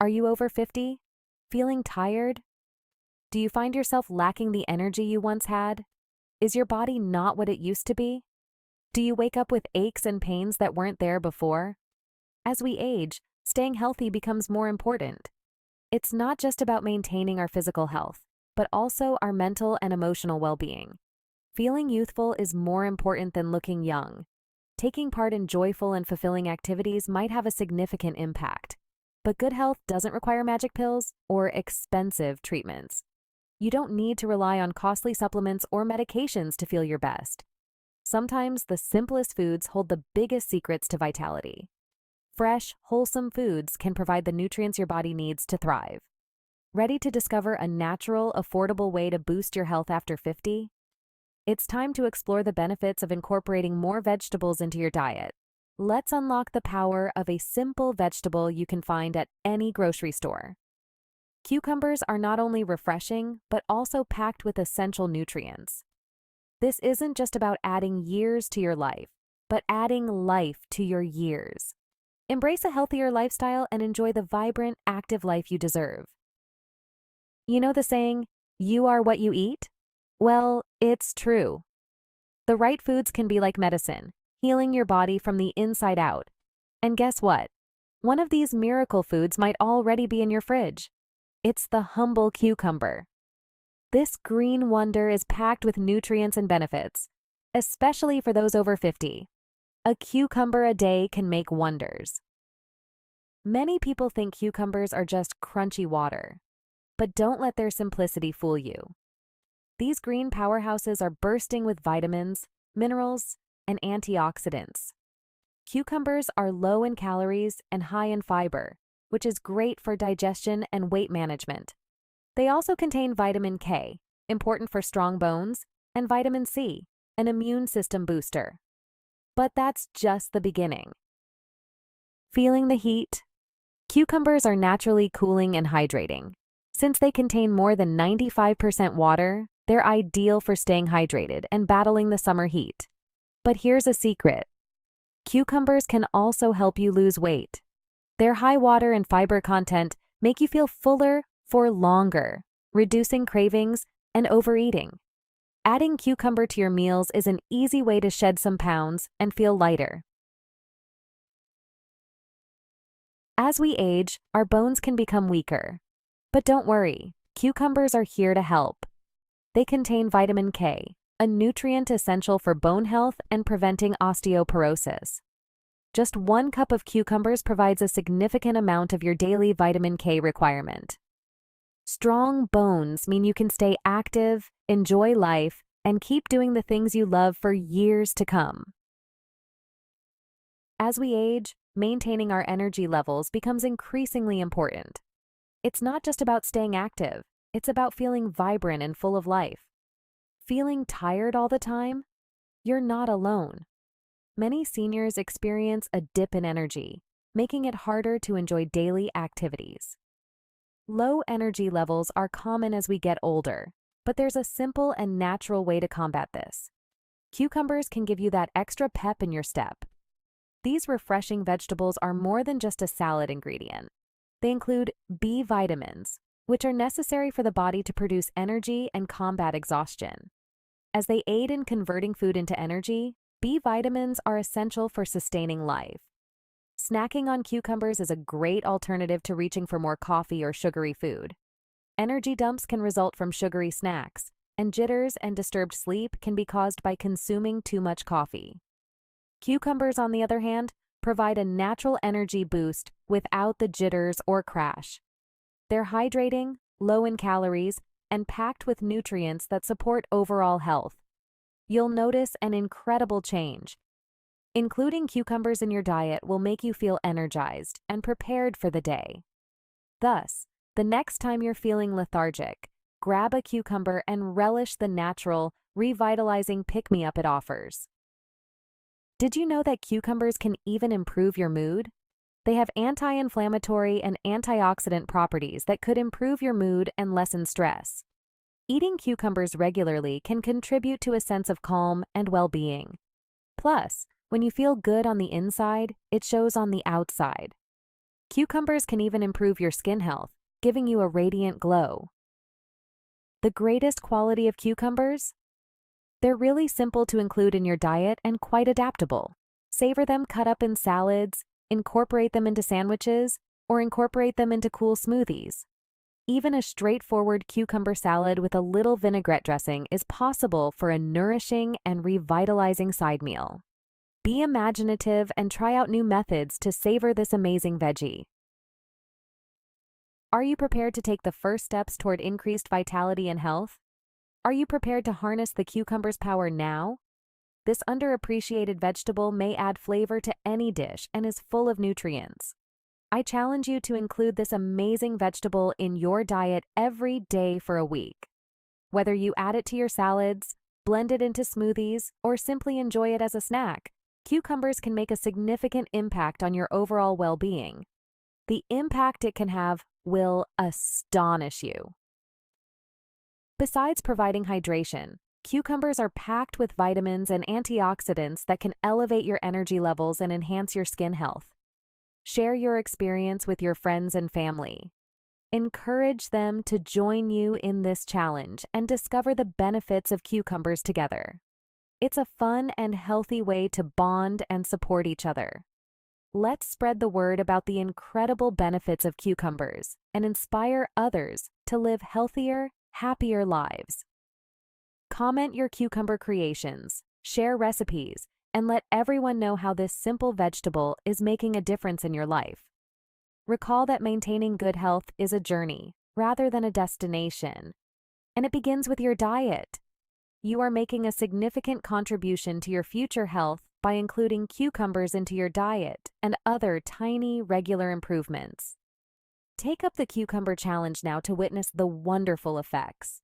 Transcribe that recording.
Are you over 50? Feeling tired? Do you find yourself lacking the energy you once had? Is your body not what it used to be? Do you wake up with aches and pains that weren't there before? As we age, staying healthy becomes more important. It's not just about maintaining our physical health, but also our mental and emotional well-being. Feeling youthful is more important than looking young. Taking part in joyful and fulfilling activities might have a significant impact. But good health doesn't require magic pills or expensive treatments. You don't need to rely on costly supplements or medications to feel your best. Sometimes the simplest foods hold the biggest secrets to vitality. Fresh, wholesome foods can provide the nutrients your body needs to thrive. Ready to discover a natural, affordable way to boost your health after 50? It's time to explore the benefits of incorporating more vegetables into your diet. Let's unlock the power of a simple vegetable you can find at any grocery store. Cucumbers are not only refreshing, but also packed with essential nutrients. This isn't just about adding years to your life, but adding life to your years. Embrace a healthier lifestyle and enjoy the vibrant, active life you deserve. You know the saying, "You are what you eat"? Well, it's true. The right foods can be like medicine, healing your body from the inside out. And guess what? One of these miracle foods might already be in your fridge. It's the humble cucumber. This green wonder is packed with nutrients and benefits, especially for those over 50. A cucumber a day can make wonders. Many people think cucumbers are just crunchy water, but don't let their simplicity fool you. These green powerhouses are bursting with vitamins, minerals, and antioxidants. Cucumbers are low in calories and high in fiber, which is great for digestion and weight management. They also contain vitamin K, important for strong bones, and vitamin C, an immune system booster. But that's just the beginning. Feeling the heat? Cucumbers are naturally cooling and hydrating. Since they contain more than 95% water, they're ideal for staying hydrated and battling the summer heat. But here's a secret. Cucumbers can also help you lose weight. Their high water and fiber content make you feel fuller for longer, reducing cravings and overeating. Adding cucumber to your meals is an easy way to shed some pounds and feel lighter. As we age, our bones can become weaker. But don't worry, cucumbers are here to help. They contain vitamin K, a nutrient essential for bone health and preventing osteoporosis. Just 1 cup of cucumbers provides a significant amount of your daily vitamin K requirement. Strong bones mean you can stay active, enjoy life, and keep doing the things you love for years to come. As we age, maintaining our energy levels becomes increasingly important. It's not just about staying active, it's about feeling vibrant and full of life. Feeling tired all the time? You're not alone. Many seniors experience a dip in energy, making it harder to enjoy daily activities. Low energy levels are common as we get older, but there's a simple and natural way to combat this. Cucumbers can give you that extra pep in your step. These refreshing vegetables are more than just a salad ingredient. They include B vitamins, which are necessary for the body to produce energy and combat exhaustion. As they aid in converting food into energy, B vitamins are essential for sustaining life. Snacking on cucumbers is a great alternative to reaching for more coffee or sugary food. Energy dumps can result from sugary snacks, and jitters and disturbed sleep can be caused by consuming too much coffee. Cucumbers, on the other hand, provide a natural energy boost without the jitters or crash. They're hydrating, low in calories, and packed with nutrients that support overall health. You'll notice an incredible change. Including cucumbers in your diet will make you feel energized and prepared for the day. Thus, the next time you're feeling lethargic, grab a cucumber and relish the natural, revitalizing pick-me-up it offers. Did you know that cucumbers can even improve your mood? They have anti-inflammatory and antioxidant properties that could improve your mood and lessen stress. Eating cucumbers regularly can contribute to a sense of calm and well-being. Plus, when you feel good on the inside, it shows on the outside. Cucumbers can even improve your skin health, giving you a radiant glow. The greatest quality of cucumbers? They're really simple to include in your diet and quite adaptable. Savor them cut up in salads, incorporate them into sandwiches, or incorporate them into cool smoothies. Even a straightforward cucumber salad with a little vinaigrette dressing is possible for a nourishing and revitalizing side meal. Be imaginative and try out new methods to savor this amazing veggie. Are you prepared to take the first steps toward increased vitality and health? Are you prepared to harness the cucumber's power now? This underappreciated vegetable may add flavor to any dish and is full of nutrients. I challenge you to include this amazing vegetable in your diet every day for a week. Whether you add it to your salads, blend it into smoothies, or simply enjoy it as a snack, cucumbers can make a significant impact on your overall well-being. The impact it can have will astonish you. Besides providing hydration, cucumbers are packed with vitamins and antioxidants that can elevate your energy levels and enhance your skin health. Share your experience with your friends and family. Encourage them to join you in this challenge and discover the benefits of cucumbers together. It's a fun and healthy way to bond and support each other. Let's spread the word about the incredible benefits of cucumbers and inspire others to live healthier, happier lives. Comment your cucumber creations, share recipes, and let everyone know how this simple vegetable is making a difference in your life. Recall that maintaining good health is a journey rather than a destination, and it begins with your diet. You are making a significant contribution to your future health by including cucumbers into your diet and other tiny, regular improvements. Take up the cucumber challenge now to witness the wonderful effects.